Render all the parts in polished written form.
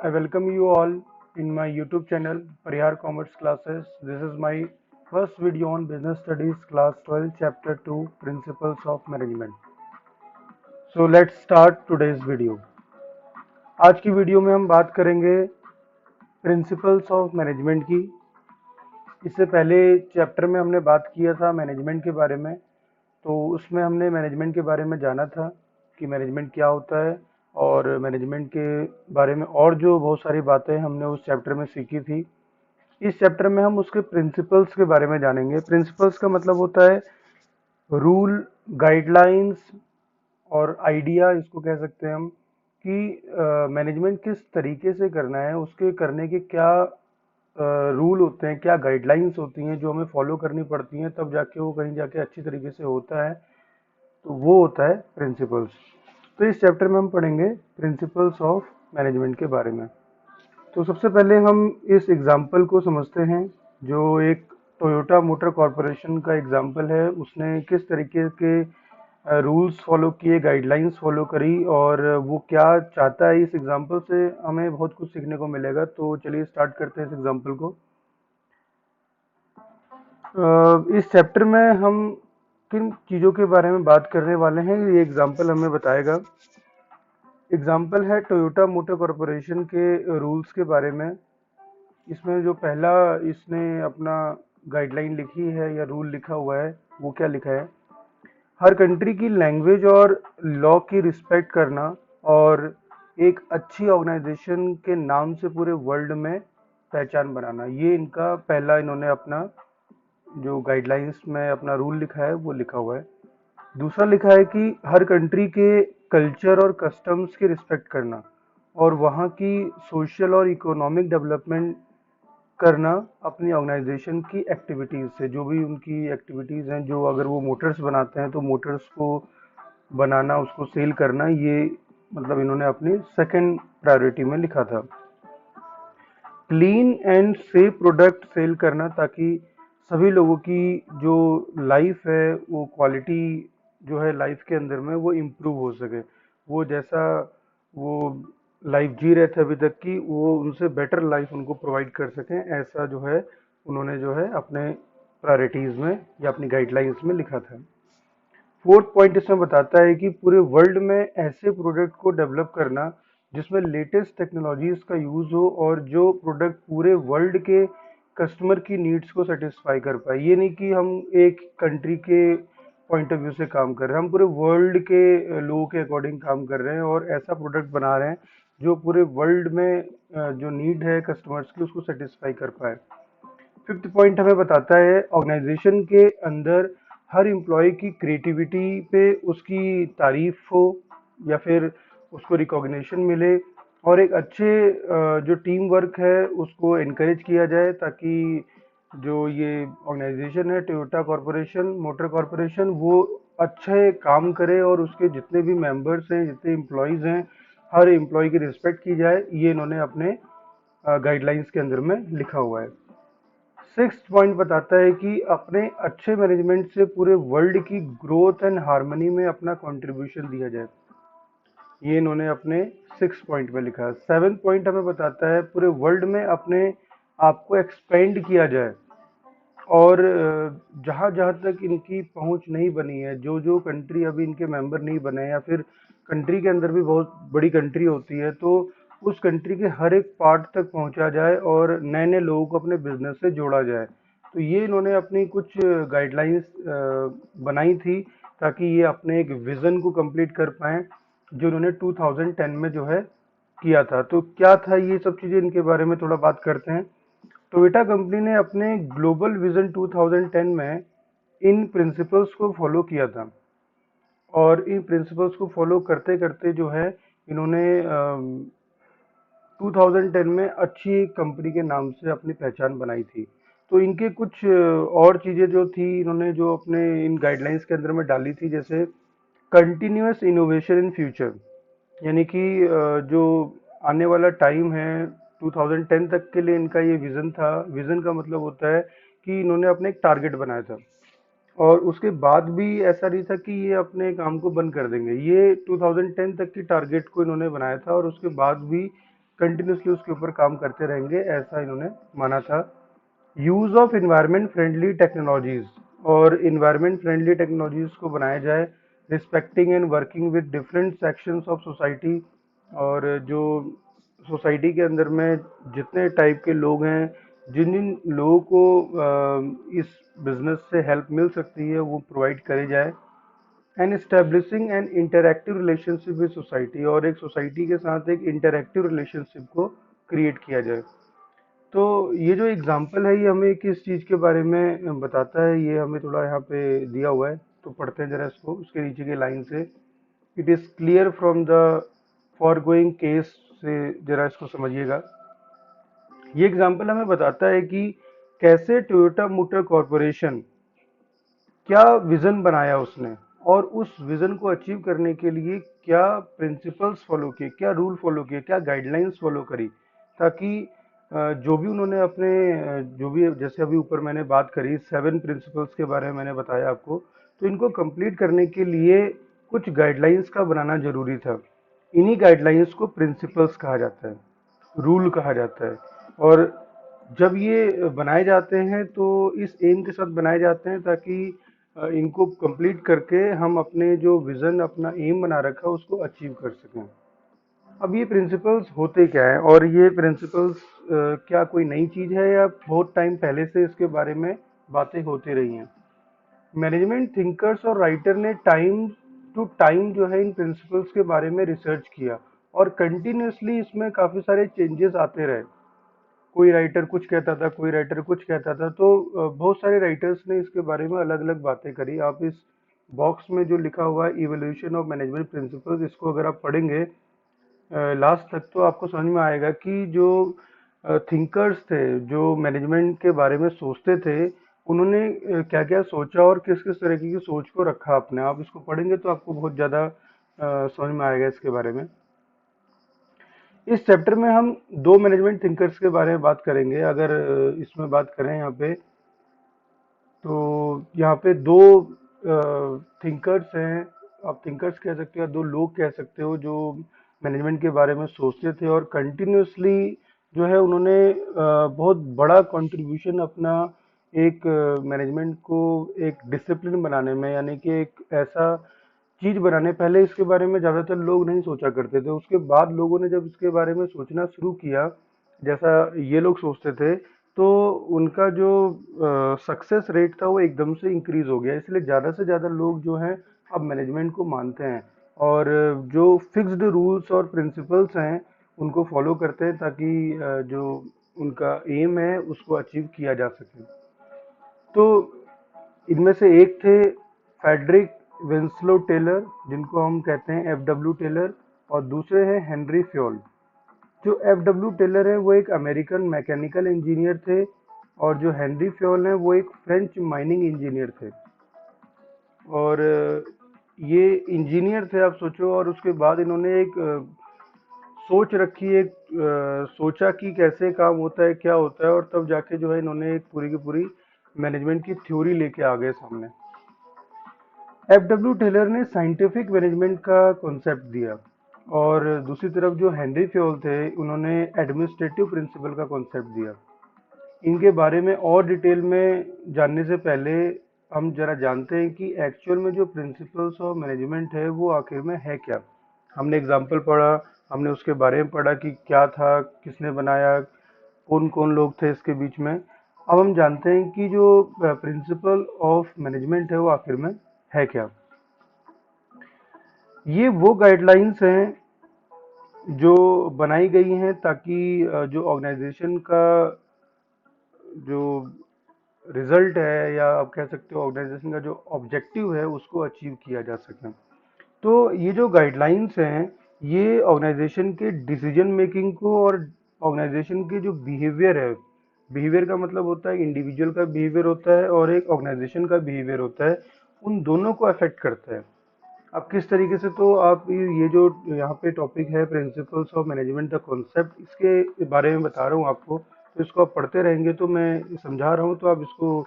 I welcome you all in my YouTube channel Parihar Commerce Classes. This is my first video on Business Studies Class 12 Chapter 2 Principles of Management. So let's start today's video. आज की video में हम बात करेंगे principles of management की। इससे पहले chapter में हमने बात किया था मैनेजमेंट के बारे में, तो उसमें हमने मैनेजमेंट के बारे में जाना था कि मैनेजमेंट क्या होता है और मैनेजमेंट के बारे में और जो बहुत सारी बातें हमने उस चैप्टर में सीखी थी। इस चैप्टर में हम उसके प्रिंसिपल्स के बारे में जानेंगे। प्रिंसिपल्स का मतलब होता है रूल, गाइडलाइंस और आइडिया, इसको कह सकते हैं हम कि मैनेजमेंट किस तरीके से करना है, उसके करने के क्या रूल होते हैं, क्या गाइडलाइंस होती हैं जो हमें फॉलो करनी पड़ती हैं, तब जाके वो कहीं जाके अच्छी तरीके से होता है, तो वो होता है प्रिंसिपल्स। तो इस चैप्टर में हम पढ़ेंगे प्रिंसिपल्स ऑफ मैनेजमेंट के बारे में। तो सबसे पहले हम इस एग्जाम्पल को समझते हैं, जो एक टोयोटा मोटर कॉरपोरेशन का एग्जाम्पल है। उसने किस तरीके के रूल्स फॉलो किए, गाइडलाइंस फॉलो करी और वो क्या चाहता है। इस एग्जाम्पल से हमें बहुत कुछ सीखने को मिलेगा। तो चलिए स्टार्ट करते हैं इस एग्जाम्पल को। इस चैप्टर में हम किन चीज़ों के बारे में बात करने वाले हैं, ये एग्जाम्पल हमें बताएगा। एग्जाम्पल है टोयोटा मोटर कॉरपोरेशन के रूल्स के बारे में। इसमें जो पहला इसने अपना गाइडलाइन लिखी है या रूल लिखा हुआ है, वो क्या लिखा है, हर कंट्री की लैंग्वेज और लॉ की रिस्पेक्ट करना और एक अच्छी ऑर्गेनाइजेशन के नाम से पूरे वर्ल्ड में पहचान बनाना। ये इनका पहला, इन्होंने अपना जो गाइडलाइंस में अपना रूल लिखा है वो लिखा हुआ है। दूसरा लिखा है कि हर कंट्री के कल्चर और कस्टम्स की रिस्पेक्ट करना और वहाँ की सोशल और इकोनॉमिक डेवलपमेंट करना अपनी ऑर्गेनाइजेशन की एक्टिविटीज़ से। जो भी उनकी एक्टिविटीज़ हैं, जो अगर वो मोटर्स बनाते हैं तो मोटर्स को बनाना, उसको सेल करना, ये मतलब इन्होंने अपनी सेकंड प्रायोरिटी में लिखा था। Clean and safe product sell करना, ताकि सभी लोगों की जो लाइफ है, वो क्वालिटी जो है लाइफ के अंदर में वो इम्प्रूव हो सके। वो जैसा वो लाइफ जी रहे थे अभी तक की, वो उनसे बेटर लाइफ उनको प्रोवाइड कर सकें, ऐसा जो है उन्होंने जो है अपने प्रायोरिटीज़ में या अपनी गाइडलाइंस में लिखा था। फोर्थ पॉइंट इसमें बताता है कि पूरे वर्ल्ड में ऐसे प्रोडक्ट को डेवलप करना जिसमें लेटेस्ट टेक्नोलॉजीज का यूज़ हो और जो प्रोडक्ट पूरे वर्ल्ड के कस्टमर की नीड्स को सेटिस्फाई कर पाए। ये नहीं कि हम एक कंट्री के पॉइंट ऑफ व्यू से काम कर रहे हैं, हम पूरे वर्ल्ड के लोगों के अकॉर्डिंग काम कर रहे हैं और ऐसा प्रोडक्ट बना रहे हैं जो पूरे वर्ल्ड में जो नीड है कस्टमर्स की, उसको सेटिस्फाई कर पाए। फिफ्थ पॉइंट हमें बताता है ऑर्गेनाइजेशन के अंदर हर एम्प्लॉय की क्रिएटिविटी पे उसकी तारीफ हो या फिर उसको रिकॉग्निशन मिले और एक अच्छे जो टीम वर्क है उसको इनकरेज किया जाए, ताकि जो ये ऑर्गेनाइजेशन है टोयोटा कॉरपोरेशन मोटर कॉरपोरेशन, वो अच्छे काम करे और उसके जितने भी मेंबर्स हैं, जितने एम्प्लॉयज़ हैं, हर एम्प्लॉय की रिस्पेक्ट की जाए। ये इन्होंने अपने गाइडलाइंस के अंदर में लिखा हुआ है। सिक्स पॉइंट बताता है कि अपने अच्छे मैनेजमेंट से पूरे वर्ल्ड की ग्रोथ एंड हार्मनी में अपना कंट्रीब्यूशन दिया जाए। ये इन्होंने अपने सिक्स पॉइंट में लिखा है। सेवन पॉइंट हमें बताता है पूरे वर्ल्ड में अपने आप को एक्सपेंड किया जाए और जहाँ जहाँ तक इनकी पहुँच नहीं बनी है, जो जो कंट्री अभी इनके मेंबर नहीं बने या फिर कंट्री के अंदर भी बहुत बड़ी कंट्री होती है, तो उस कंट्री के हर एक पार्ट तक पहुँचा जाए और नए नए लोगों को अपने बिजनेस से जोड़ा जाए। तो ये इन्होंने अपनी कुछ गाइडलाइंस बनाई थी ताकि ये अपने एक विज़न को कंप्लीट कर पाएँ, जो इन्होंने 2010 में जो है किया था। तो क्या था ये सब चीज़ें, इनके बारे में थोड़ा बात करते हैं। टोयोटा कंपनी ने अपने ग्लोबल विजन 2010 में इन प्रिंसिपल्स को फॉलो किया था और इन प्रिंसिपल्स को फॉलो करते करते जो है इन्होंने 2010 में अच्छी कंपनी के नाम से अपनी पहचान बनाई थी। तो इनके कुछ और चीज़ें जो थी, इन्होंने जो अपने इन गाइडलाइंस के अंदर में डाली थी, जैसे कंटिन्यूस इनोवेशन इन फ्यूचर, यानी कि जो आने वाला टाइम है 2010 तक के लिए इनका ये विज़न था। विज़न का मतलब होता है कि इन्होंने अपने एक टारगेट बनाया था और उसके बाद भी ऐसा नहीं था कि ये अपने काम को बंद कर देंगे। ये 2010 तक की टारगेट को इन्होंने बनाया था और उसके बाद भी कंटिन्यूसली उसके ऊपर काम करते रहेंगे, ऐसा इन्होंने माना था। Use of environment friendly technologies, और इन्वायरमेंट फ्रेंडली टेक्नोलॉजीज को बनाया जाए, respecting and working with different sections of society. और जो सोसाइटी के अंदर में जितने टाइप के लोग हैं, जिन जिन लोगों को इस बिजनेस से हेल्प मिल सकती है, वो प्रोवाइड करे जाए। And establishing an interactive relationship with society, और एक सोसाइटी के साथ एक इंटरैक्टिव रिलेशनशिप को क्रिएट किया जाए। तो ये जो एग्जाम्पल है, ये हमें किस चीज़ के बारे में बताता है, ये हमें थोड़ा यहाँ पे दिया हुआ है, तो पढ़ते हैं जरा इसको उसके नीचे की लाइन से। It is clear from the forgoing case से, जरा इसको समझिएगा। ये एग्जाम्पल हमें बताता है कि कैसे टोयोटा मोटर कॉरपोरेशन, क्या विजन बनाया उसने, और उस विजन को अचीव करने के लिए क्या प्रिंसिपल्स फॉलो किए, क्या रूल फॉलो किए, क्या गाइडलाइंस फॉलो करी, ताकि जो भी उन्होंने अपने जो भी, जैसे अभी ऊपर मैंने बात करी 7 प्रिंसिपल्स के बारे में मैंने बताया आपको, तो इनको कंप्लीट करने के लिए कुछ गाइडलाइंस का बनाना जरूरी था। इन्हीं गाइडलाइंस को प्रिंसिपल्स कहा जाता है, रूल कहा जाता है। और जब ये बनाए जाते हैं तो इस एम के साथ बनाए जाते हैं, ताकि इनको कंप्लीट करके हम अपने जो विज़न, अपना एम बना रखा है, उसको अचीव कर सकें। अब ये प्रिंसिपल्स होते क्या हैं, और ये प्रिंसिपल्स क्या कोई नई चीज़ है, या बहुत टाइम पहले से इसके बारे में बातें होती रही हैं। मैनेजमेंट थिंकर्स और राइटर ने टाइम टू टाइम जो है इन प्रिंसिपल्स के बारे में रिसर्च किया, और कंटिन्यूसली इसमें काफ़ी सारे चेंजेस आते रहे। कोई राइटर कुछ कहता था, कोई राइटर कुछ कहता था, तो बहुत सारे राइटर्स ने इसके बारे में अलग अलग बातें करी। आप इस बॉक्स में जो लिखा हुआ है इवोल्यूशन ऑफ मैनेजमेंट प्रिंसिपल्स, इसको अगर आप पढ़ेंगे लास्ट तक, तो आपको समझ में आएगा कि जो थिंकर्स थे, जो मैनेजमेंट के बारे में सोचते थे, उन्होंने क्या क्या सोचा और किस किस तरीके की सोच को रखा अपने। आप इसको पढ़ेंगे तो आपको बहुत ज़्यादा समझ में आएगा इसके बारे में। इस चैप्टर में हम दो मैनेजमेंट थिंकर्स के बारे में बात करेंगे। अगर इसमें बात करें यहाँ पे, तो यहाँ पे दो थिंकर्स हैं, आप थिंकर्स कह सकते हो या दो लोग कह सकते हो, जो मैनेजमेंट के बारे में सोचते थे, और कंटिन्यूसली जो है उन्होंने बहुत बड़ा कंट्रीब्यूशन अपना एक मैनेजमेंट को एक डिसिप्लिन बनाने में, यानी कि एक ऐसा चीज बनाने, पहले इसके बारे में ज्यादातर लोग नहीं सोचा करते थे, उसके बाद लोगों ने जब इसके बारे में सोचना शुरू किया, जैसा ये लोग सोचते थे, तो उनका जो सक्सेस रेट था वो एकदम से इंक्रीज हो गया। इसलिए ज़्यादा से ज़्यादा लोग जो हैं अब मैनेजमेंट को मानते हैं, और जो फिक्स्ड रूल्स और प्रिंसिपल्स हैं उनको फॉलो करते हैं, ताकि जो उनका एम है उसको अचीव किया जा सके। तो इनमें से एक थे फेडरिक विंस्लो टेलर, जिनको हम कहते हैं एफ डब्ल्यू टेलर, और दूसरे हैं हेनरी फ्योल। जो एफ डब्ल्यू टेलर है वो एक अमेरिकन मैकेनिकल इंजीनियर थे, और जो हेनरी फ्योल है वो एक फ्रेंच माइनिंग इंजीनियर थे। और ये इंजीनियर थे, आप सोचो, और उसके बाद इन्होंने एक सोच रखी, एक सोचा कि कैसे काम होता है, क्या होता है, और तब जाके जो है इन्होंने एक पूरी की पूरी मैनेजमेंट की थ्योरी लेके आ गए सामने। एफ डब्ल्यू टेलर ने साइंटिफिक मैनेजमेंट का कॉन्सेप्ट दिया, और दूसरी तरफ जो हेनरी फ्योल थे, उन्होंने एडमिनिस्ट्रेटिव प्रिंसिपल का कॉन्सेप्ट दिया। इनके बारे में और डिटेल में जानने से पहले हम जरा जानते हैं कि एक्चुअल में जो प्रिंसिपल्स ऑफ मैनेजमेंट है वो आखिर में है क्या। हमने एग्जाम्पल पढ़ा, हमने उसके बारे में पढ़ा कि क्या था, किसने बनाया, कौन कौन लोग थे इसके बीच में। अब हम जानते हैं कि जो प्रिंसिपल ऑफ मैनेजमेंट है वो आखिर में है क्या। ये वो गाइडलाइंस हैं जो बनाई गई हैं ताकि जो ऑर्गेनाइजेशन का जो रिजल्ट है, या आप कह सकते हो ऑर्गेनाइजेशन का जो ऑब्जेक्टिव है, उसको अचीव किया जा सके। तो ये जो गाइडलाइंस हैं, ये ऑर्गेनाइजेशन के डिसीजन मेकिंग को, और ऑर्गेनाइजेशन के जो बिहेवियर है, बिहेवियर का मतलब होता है इंडिविजुअल का बिहेवियर होता है, और एक ऑर्गेनाइजेशन का बिहेवियर होता है, उन दोनों को अफेक्ट करता है। अब किस तरीके से, तो आप ये जो यहाँ पे टॉपिक है principles of management the concept, इसके बारे में बता रहा हूँ आपको, तो इसको आप पढ़ते रहेंगे, तो मैं समझा रहा हूँ, तो आप इसको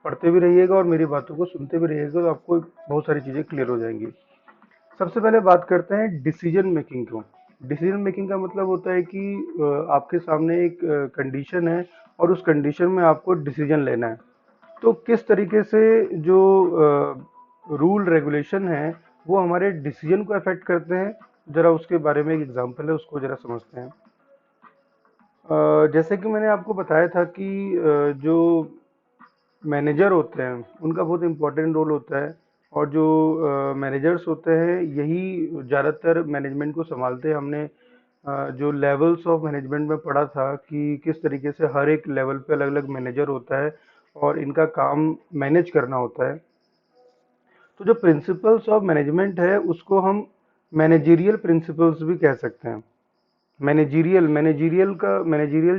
पढ़ते भी रहिएगा और मेरी बातों को सुनते भी रहिएगा, तो आपको बहुत सारी चीज़ें क्लियर हो जाएंगी। सबसे पहले बात करते हैं डिसीजन मेकिंग को। डिसीजन मेकिंग का मतलब होता है कि आपके सामने एक कंडीशन है और उस कंडीशन में आपको डिसीजन लेना है। तो किस तरीके से जो रूल रेगुलेशन है वो हमारे डिसीजन को अफेक्ट करते हैं, जरा उसके बारे में एक एग्जांपल है, उसको जरा समझते हैं। जैसे कि मैंने आपको बताया था कि जो मैनेजर होते हैं उनका बहुत इम्पोर्टेंट रोल होता है, और जो मैनेजर्स होते हैं यही ज़्यादातर मैनेजमेंट को संभालते हैं। हमने जो लेवल्स ऑफ मैनेजमेंट में पढ़ा था कि किस तरीके से हर एक लेवल पे अलग अलग मैनेजर होता है और इनका काम मैनेज करना होता है। तो जो प्रिंसिपल्स ऑफ मैनेजमेंट है उसको हम मैनेजरियल प्रिंसिपल्स भी कह सकते हैं। मैनेजरियल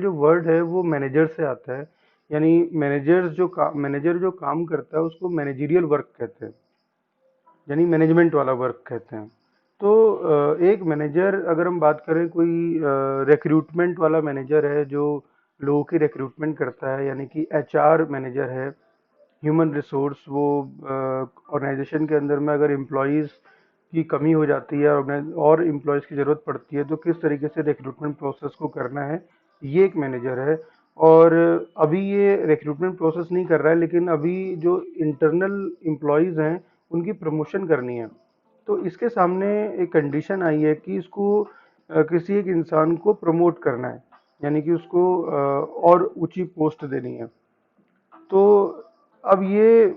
जो वर्ड है वो मैनेजर से आता है, यानी मैनेजर जो काम करता है उसको मैनेजरियल वर्क कहते हैं, यानी मैनेजमेंट वाला वर्क कहते हैं। तो एक मैनेजर, अगर हम बात करें, कोई रिक्रूटमेंट वाला मैनेजर है जो लोगों की रिक्रूटमेंट करता है, यानी कि एचआर मैनेजर है, ह्यूमन रिसोर्स, वो ऑर्गेनाइजेशन के अंदर में अगर एम्प्लॉयज़ की कमी हो जाती है और एम्प्लॉयज़ की ज़रूरत पड़ती है तो किस तरीके से रिक्रूटमेंट प्रोसेस को करना है, ये एक मैनेजर है। और अभी ये रिक्रूटमेंट प्रोसेस नहीं कर रहा है, लेकिन अभी जो इंटरनल एम्प्लॉयज़ हैं उनकी प्रमोशन करनी है। तो इसके सामने एक कंडीशन आई है कि इसको किसी एक इंसान को प्रमोट करना है, यानी कि उसको और ऊंची पोस्ट देनी है। तो अब ये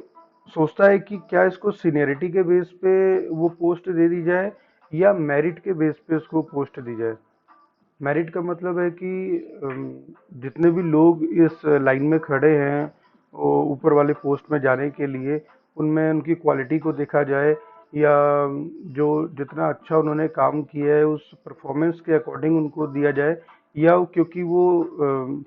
सोचता है कि क्या इसको सीनियरिटी के बेस पे वो पोस्ट दे दी जाए या मेरिट के बेस पे उसको पोस्ट दी जाए। मेरिट का मतलब है कि जितने भी लोग इस लाइन में खड़े हैं ऊपर वाले पोस्ट में जाने के लिए, उनमें उनकी क्वालिटी को देखा जाए, या जो जितना अच्छा उन्होंने काम किया है उस परफॉर्मेंस के अकॉर्डिंग उनको दिया जाए, या क्योंकि वो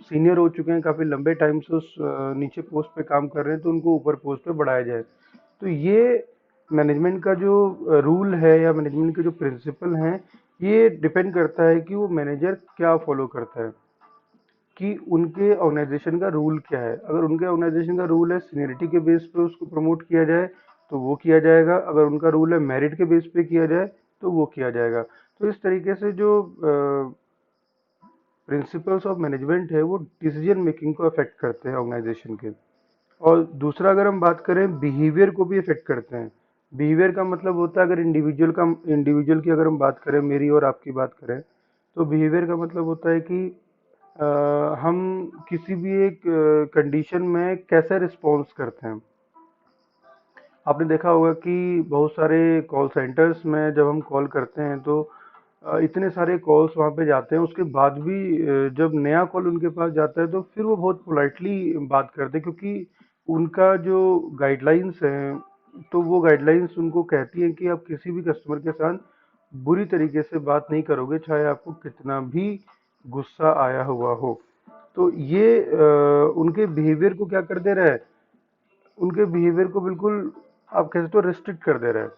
सीनियर हो चुके हैं, काफ़ी लंबे टाइम से उस नीचे पोस्ट पे काम कर रहे हैं, तो उनको ऊपर पोस्ट पे बढ़ाया जाए। तो ये मैनेजमेंट का जो रूल है या मैनेजमेंट के जो प्रिंसिपल हैं, ये डिपेंड करता है कि वो मैनेजर क्या फॉलो करता है, कि उनके ऑर्गेनाइजेशन का रूल क्या है। अगर उनके ऑर्गेनाइजेशन का रूल है सीनियरिटी के बेस पे उसको प्रमोट किया जाए तो वो किया जाएगा, अगर उनका रूल है मेरिट के बेस पे किया जाए तो वो किया जाएगा। तो इस तरीके से जो प्रिंसिपल्स ऑफ मैनेजमेंट है वो डिसीजन मेकिंग को अफेक्ट करते हैं ऑर्गेनाइजेशन के। और दूसरा, अगर हम बात करें, बिहेवियर को भी इफेक्ट करते हैं। बिहेवियर का मतलब होता है, अगर इंडिविजुअल की अगर हम बात करें, मेरी और आपकी बात करें, तो बिहेवियर का मतलब होता है कि अ, हम किसी भी एक कंडीशन में कैसे रिस्पॉन्स करते हैं। आपने देखा होगा कि बहुत सारे कॉल सेंटर्स में जब हम कॉल करते हैं तो इतने सारे कॉल्स वहाँ पे जाते हैं, उसके बाद भी जब नया कॉल उनके पास जाता है तो फिर वो बहुत पोलाइटली बात करते हैं, क्योंकि उनका जो गाइडलाइंस हैं, तो वो गाइडलाइंस उनको कहती हैं कि आप किसी भी कस्टमर के साथ बुरी तरीके से बात नहीं करोगे, चाहे आपको कितना भी गुस्सा आया हुआ हो। तो ये उनके बिहेवियर को क्या कर दे रहा है, उनके बिहेवियर को बिल्कुल आप कह सकते हो रिस्ट्रिक्ट कर दे रहा है।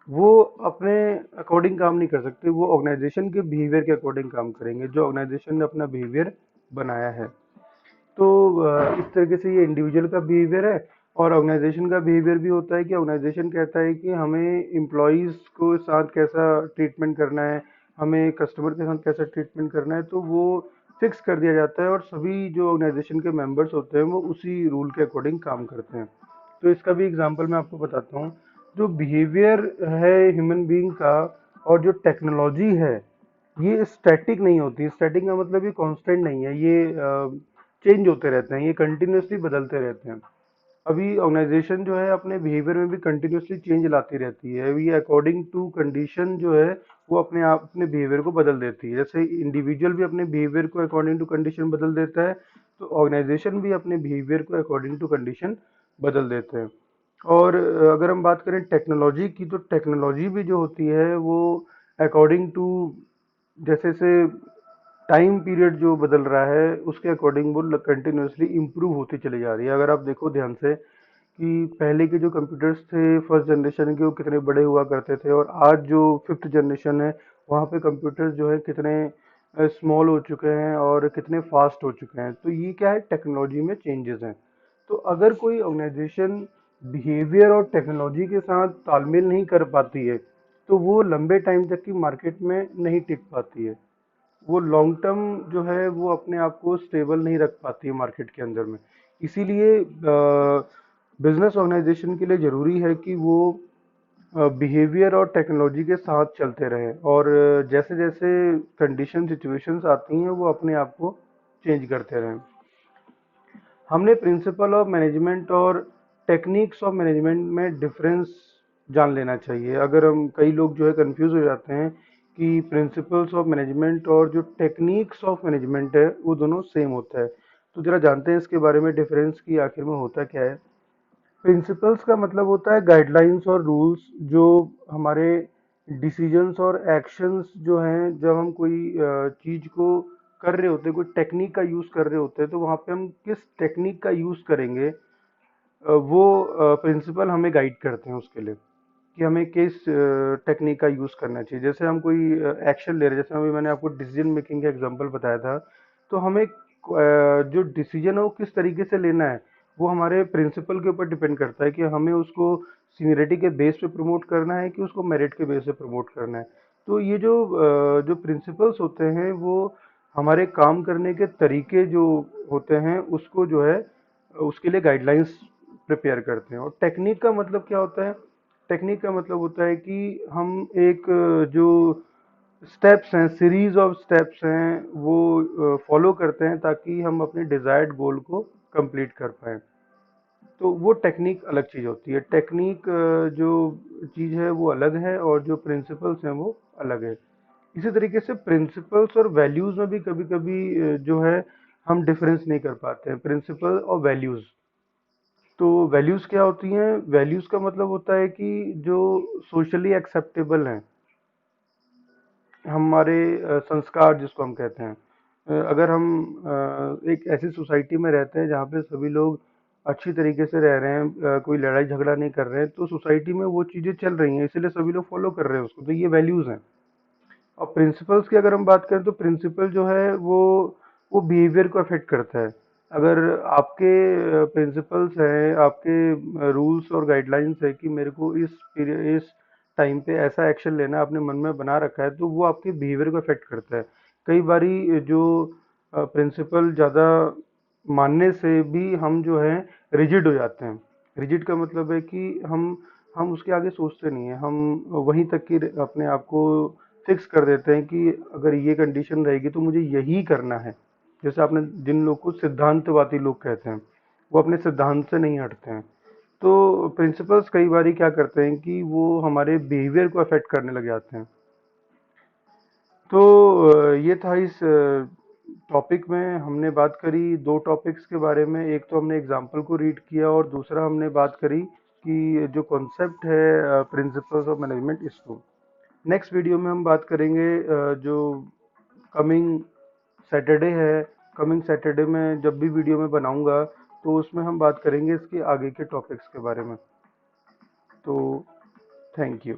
वो अपने अकॉर्डिंग काम नहीं कर सकते, वो ऑर्गेनाइजेशन के बिहेवियर के अकॉर्डिंग काम करेंगे, जो ऑर्गेनाइजेशन ने अपना बिहेवियर बनाया है। तो इस तरीके से ये इंडिविजुअल का बिहेवियर है। और ऑर्गेनाइजेशन का बिहेवियर भी होता है कि ऑर्गेनाइजेशन कहता है कि हमें एम्प्लॉयज़ को साथ कैसा ट्रीटमेंट करना है, हमें कस्टमर के साथ कैसा ट्रीटमेंट करना है, तो वो फिक्स कर दिया जाता है और सभी जो ऑर्गेनाइजेशन के मेंबर्स होते हैं वो उसी रूल के अकॉर्डिंग काम करते हैं। तो इसका भी एग्जांपल मैं आपको बताता हूँ। जो बिहेवियर है ह्यूमन बीइंग का और जो टेक्नोलॉजी है, ये स्टैटिक नहीं होती। स्टैटिक का मतलब ये कांस्टेंट नहीं है, ये चेंज होते रहते हैं, ये कंटिन्यूसली बदलते रहते हैं। अभी ऑर्गेनाइजेशन जो है अपने बिहेवियर में भी कंटिन्यूसली चेंज लाती रहती है, ये अकॉर्डिंग टू कंडीशन जो है वो अपने आप अपने बिहेवियर को बदल देती है। जैसे इंडिविजुअल भी अपने बिहेवियर को अकॉर्डिंग टू कंडीशन बदल देता है, तो ऑर्गेनाइजेशन भी अपने बिहेवियर को अकॉर्डिंग टू कंडीशन बदल देते हैं। और अगर हम बात करें टेक्नोलॉजी की, तो टेक्नोलॉजी भी जो होती है वो अकॉर्डिंग टू जैसे से टाइम पीरियड जो बदल रहा है उसके अकॉर्डिंग वो कंटिन्यूसली इम्प्रूव होती चली जा रही है। अगर आप देखो ध्यान से कि पहले के जो कंप्यूटर्स थे फर्स्ट जनरेशन के, वो कितने बड़े हुआ करते थे, और आज जो फिफ्थ जनरेशन है वहाँ पे कंप्यूटर्स जो है कितने स्मॉल हो चुके हैं और कितने फास्ट हो चुके हैं। तो ये क्या है, टेक्नोलॉजी में चेंजेस हैं। तो अगर कोई ऑर्गेनाइजेशन बिहेवियर और टेक्नोलॉजी के साथ तालमेल नहीं कर पाती है, तो वो लंबे टाइम तक की मार्केट में नहीं टिक पाती है। वो लॉन्ग टर्म जो है वो अपने आप को स्टेबल नहीं रख पाती है मार्केट के अंदर में। इसीलिए बिजनेस ऑर्गेनाइजेशन के लिए ज़रूरी है कि वो बिहेवियर और टेक्नोलॉजी के साथ चलते रहें, और जैसे जैसे कंडीशन सिचुएशंस आती हैं वो अपने आप को चेंज करते रहें। हमने प्रिंसिपल ऑफ मैनेजमेंट और टेक्निक्स ऑफ मैनेजमेंट में डिफरेंस जान लेना चाहिए। अगर हम, कई लोग जो है कंफ्यूज हो जाते हैं कि प्रिंसिपल्स ऑफ मैनेजमेंट और जो टेक्निक्स ऑफ मैनेजमेंट है वो दोनों सेम होता है। तो जरा जानते हैं इसके बारे में डिफरेंस की आखिर में होता क्या है। प्रिंसिपल्स का मतलब होता है गाइडलाइंस और रूल्स जो हमारे डिसीजंस और एक्शंस जो हैं, जब हम कोई चीज़ को कर रहे होते हैं, कोई टेक्निक का यूज़ कर रहे होते हैं, तो वहाँ पे हम किस टेक्निक का यूज़ करेंगे, वो प्रिंसिपल हमें गाइड करते हैं उसके लिए कि हमें किस टेक्निक का यूज़ करना चाहिए। जैसे हम कोई एक्शन ले रहे हैं, जैसे अभी मैंने आपको डिसीजन मेकिंग का एग्जांपल बताया था, तो हमें जो डिसीजन है वो किस तरीके से लेना है, वो हमारे प्रिंसिपल के ऊपर डिपेंड करता है कि हमें उसको सीनियरिटी के बेस पे प्रमोट करना है कि उसको मेरिट के बेस पे प्रमोट करना है। तो ये जो प्रिंसिपल्स होते हैं वो हमारे काम करने के तरीके जो होते हैं उसको जो है उसके लिए गाइडलाइंस प्रिपेयर करते हैं। और टेक्निक का मतलब क्या होता है? टेक्निक का मतलब होता है कि हम एक जो स्टेप्स हैं, सीरीज ऑफ स्टेप्स हैं, वो फॉलो करते हैं ताकि हम अपने डिजायर्ड गोल को कंप्लीट कर पाएँ। तो वो टेक्निक अलग चीज़ होती है। टेक्निक जो चीज़ है वो अलग है, और जो प्रिंसिपल्स हैं वो अलग है। इसी तरीके से प्रिंसिपल्स और वैल्यूज़ में भी कभी-कभी जो है हम डिफरेंस नहीं कर पाते हैं, प्रिंसिपल और वैल्यूज़। तो वैल्यूज़ क्या होती हैं? वैल्यूज़ का मतलब होता है कि जो सोशली एक्सेप्टेबल हैं, हमारे संस्कार जिसको हम कहते हैं। अगर हम एक ऐसी सोसाइटी में रहते हैं जहाँ पे सभी लोग अच्छी तरीके से रह रहे हैं, कोई लड़ाई झगड़ा नहीं कर रहे हैं, तो सोसाइटी में वो चीज़ें चल रही हैं, इसीलिए सभी लोग फॉलो कर रहे हैं उसको, तो ये वैल्यूज़ हैं। और प्रिंसिपल्स की अगर हम बात करें तो प्रिंसिपल जो है वो बिहेवियर को अफेक्ट करता है। अगर आपके प्रिंसिपल्स हैं, आपके रूल्स और गाइडलाइंस है कि मेरे को इस पीरियड, इस टाइम पे ऐसा एक्शन लेना आपने मन में बना रखा है, तो वो आपके बिहेवियर को अफेक्ट करता है। कई बारी जो प्रिंसिपल ज़्यादा मानने से भी हम जो है रिजिड हो जाते हैं। रिजिड का मतलब है कि हम उसके आगे सोचते नहीं हैं, हम वहीं तक की अपने आप को फिक्स कर देते हैं कि अगर ये कंडीशन रहेगी तो मुझे यही करना है। जैसे आपने, जिन लोग को सिद्धांतवादी लोग कहते हैं, वो अपने सिद्धांत से नहीं हटते हैं। तो प्रिंसिपल्स कई बारी क्या करते हैं कि वो हमारे बिहेवियर को अफेक्ट करने लग जाते हैं। तो ये था इस टॉपिक में हमने बात करी दो टॉपिक्स के बारे में। एक तो हमने एग्जाम्पल को रीड किया, और दूसरा हमने बात करी कि जो कॉन्सेप्ट है प्रिंसिपल्स ऑफ मैनेजमेंट, इसको। नेक्स्ट वीडियो में हम बात करेंगे जो कमिंग सैटरडे है। कमिंग सैटरडे में जब भी वीडियो मैं बनाऊंगा तो उसमें हम बात करेंगे इसके आगे के टॉपिक्स के बारे में। तो थैंक यू।